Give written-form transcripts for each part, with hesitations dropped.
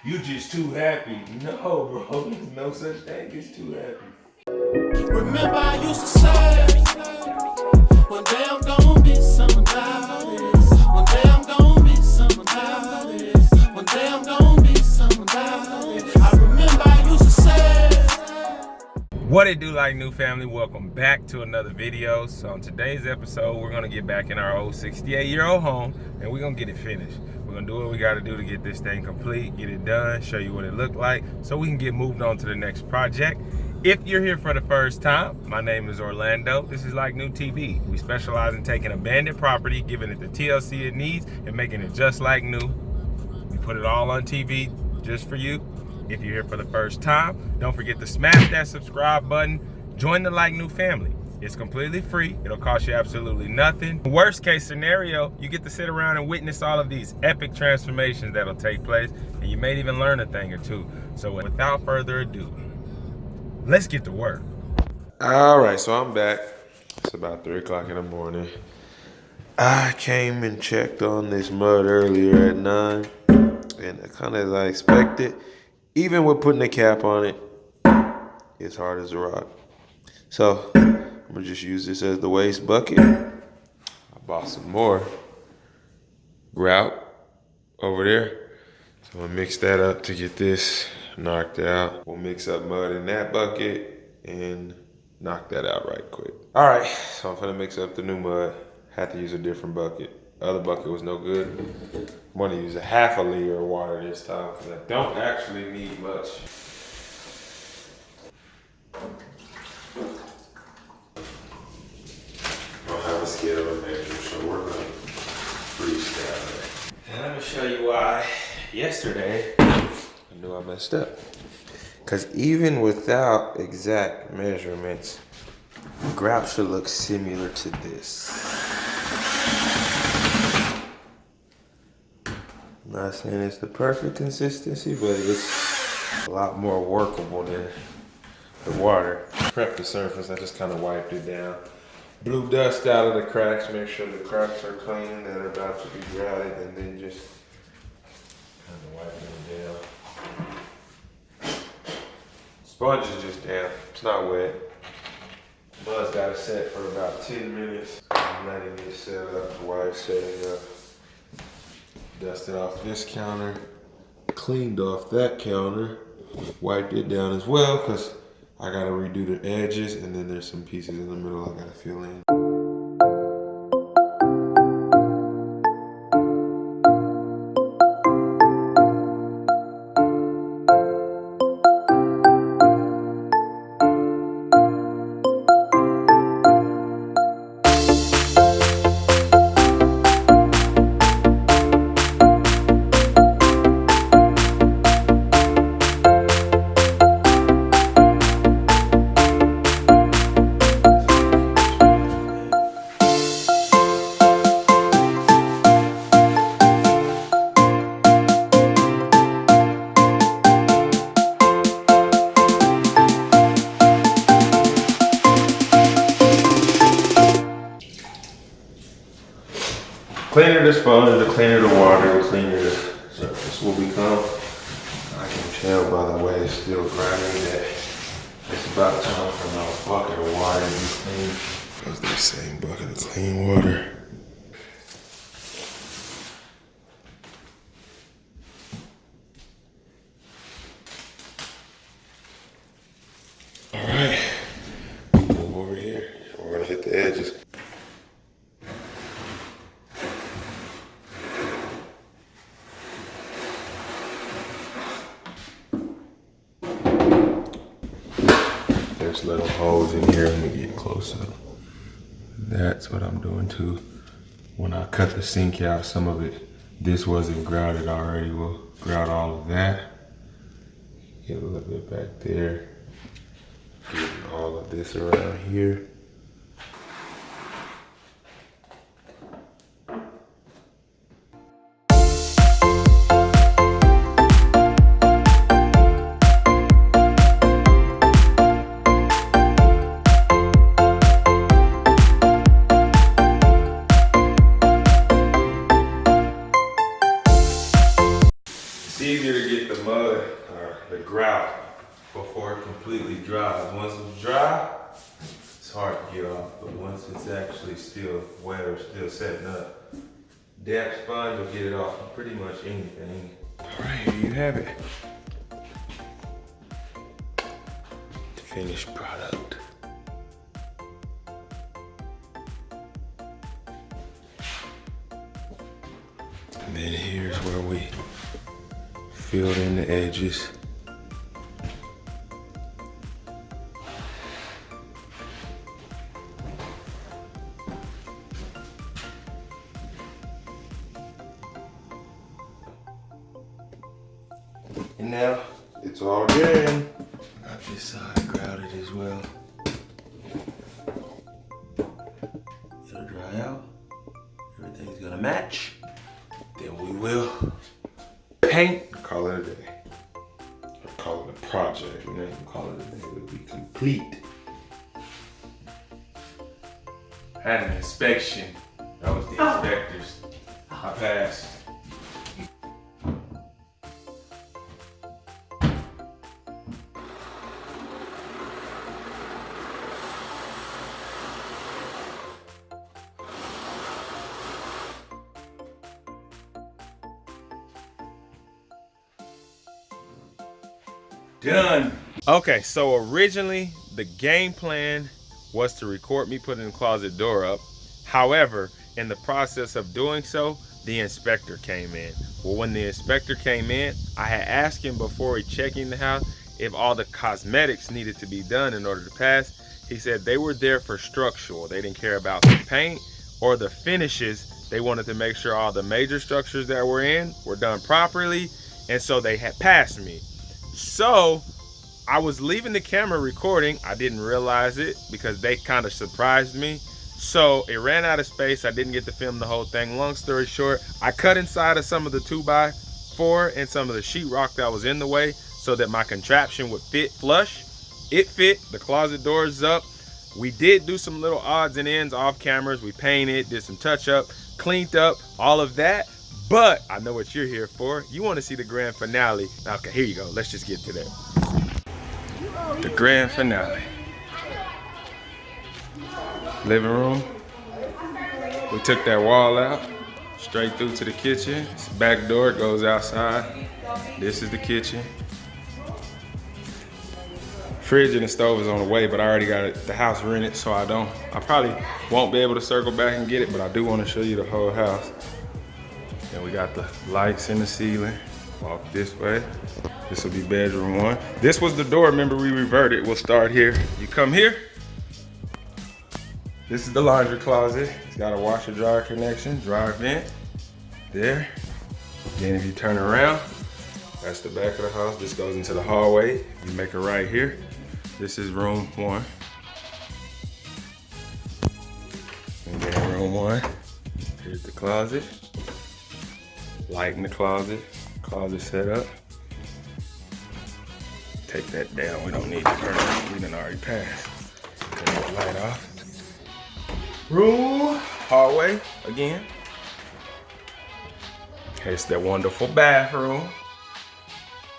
You just too happy. No, bro. There's no such thing as too happy. Remember I used to say, one day I'm gonna be someone about this. One day I'm gonna be someone about this. One day I'm gonna be someone about this. I remember I used to say. What it do, like new family? Welcome back to another video. So on today's episode, we're gonna get back in our old 68-year-old home and we're gonna get it finished. We're gonna do what we gotta do to get this thing complete, get it done, show you what it looked like, so we can get moved on to the next project. If you're here for the first time, my name is Orlando. This is Like New TV. We specialize in taking abandoned property, giving it the TLC it needs, and making it just like new. We put it all on TV just for you. If you're here for the first time, don't forget to smash that subscribe button. Join the Like New family. It's completely free. It'll cost you absolutely nothing. Worst case scenario, you get to sit around and witness all of these epic transformations that'll take place, and you may even learn a thing or two. So without further ado, let's get to work. All right, so I'm back. It's about 3 o'clock in the morning. I came and checked on this mud earlier at 9, and kind of as I expected, even with putting a cap on it, it's hard as a rock. So I'm gonna just use this as the waste bucket. I bought some more grout over there. So I'm gonna mix that up to get this knocked out. We'll mix up mud in that bucket and knock that out right quick. All right, so I'm gonna mix up the new mud. Had to use a different bucket. The other bucket was no good. I'm gonna use a half a liter of water this time because I don't actually need much. I don't have a scale or measure, so we're gonna freestyle it. And I'm gonna show you why yesterday I knew I messed up. Because even without exact measurements, grout should look similar to this. I'm not saying it's the perfect consistency, but it's a lot more workable than the water. Prep the surface, I just kind of wiped it down. Blew dust out of the cracks, make sure the cracks are clean, that are about to be grouted, and then just kind of wiping it down. Sponge is just damp, it's not wet. Mud's got it set for about 10 minutes. I'm letting it set up while it's setting up. Dusted off this counter, cleaned off that counter, wiped it down as well because I gotta redo the edges, and then there's some pieces in the middle I gotta fill in. Cleaner the sponge, the cleaner the water, the cleaner the surface will become. I can tell by the way it's still grinding that it's about time for my bucket of water to be clean. That's the same bucket of clean water. All right, move over here. We're gonna hit the edges. There's little holes in here. Let me get close up. That's what I'm doing too. When I cut the sink out, some of it, this wasn't grouted already. We'll grout all of that. Get a little bit back there. Getting all of this around here. It's easier to get the some mud, or the grout, before it completely dries. Once it's dry, it's hard to get off, but once it's actually still wet or still setting up, damp sponge will get it off of pretty much anything. All right, here you have it. The finished product. And then here's where we filled in the edges. And now it's all done. Got this side grouted as well. It'll dry out. Everything's gonna match. Then we will paint. Call it a day. Or call it a project. We're not gonna call it a day. It'll be complete. Had an inspection. That was the inspectors. I passed. Done. Okay, so originally the game plan was to record me putting the closet door up. However, in the process of doing so, the inspector came in. Well, when the inspector came in, I had asked him before he checking the house if all the cosmetics needed to be done in order to pass. He said they were there for structural. They didn't care about the paint or the finishes. They wanted to make sure all the major structures that were in were done properly, and so they had passed me. So I was leaving the camera recording. I didn't realize it because they kind of surprised me. So it ran out of space. I didn't get to film the whole thing. Long story short, I cut inside of some of the 2x4 and some of the sheetrock that was in the way so that my contraption would fit flush. It fit. The closet doors up. We did do some little odds and ends off cameras. We painted, did some touch up, cleaned up, all of that. But I know what you're here for. You want to see the grand finale. Okay, here you go. Let's just get to that. The grand finale. Living room. We took that wall out, straight through to the kitchen. This back door goes outside. This is the kitchen. Fridge and the stove is on the way, but I already got the house rented, so I probably won't be able to circle back and get it, but I do want to show you the whole house. And we got the lights in the ceiling. Walk this way. This will be bedroom 1. This was the door, remember we reverted. We'll start here. You come here. This is the laundry closet. It's got a washer dryer connection, dryer vent there. Then if you turn around, that's the back of the house. This goes into the hallway. You make a right here. This is room 1. And then room 1. Here's the closet. Light in the closet. Closet set up. Take that down. We don't need to turn it. We done already passed. Turn that light off. Room, hallway again. Here's that wonderful bathroom.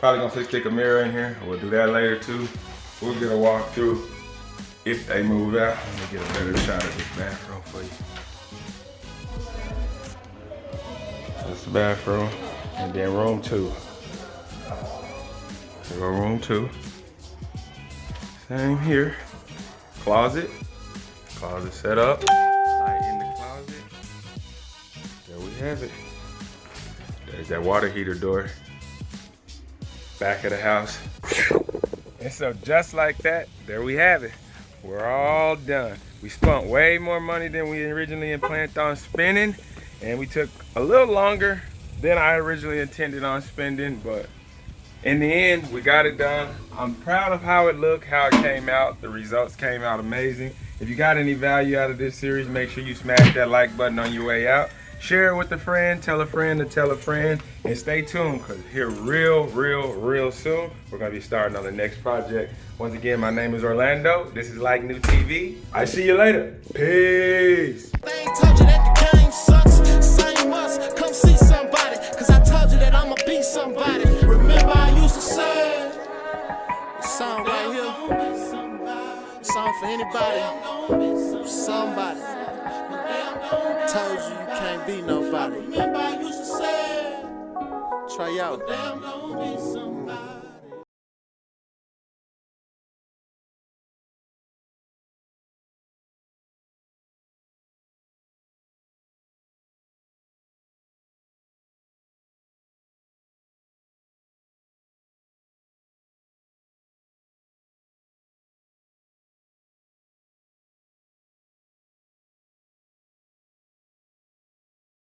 Probably gonna stick a mirror in here. We'll do that later too. We'll get a walk through if they move out. Let me get a better shot of this bathroom for you. That's the bathroom. And then room 2. So go room 2. Same here. Closet. Closet set up. Light in the closet. There we have it. There's that water heater door. Back of the house. And so just like that, there we have it. We're all done. We spent way more money than we originally planned on spending, and we took a little longer than I originally intended on spending, but in the end, we got it done. I'm proud of how it looked, how it came out. The results came out amazing. If you got any value out of this series, make sure you smash that like button on your way out. Share it with a friend, tell a friend to tell a friend, and stay tuned because here real soon, we're gonna be starting on the next project. Once again, my name is Orlando. This is Like New TV. I see you later. Peace. They ain't told you that the game sucks. Same must come see somebody, cause I told you that I'ma be somebody. Remember I For anybody, somebody told you you can't be nobody, try out.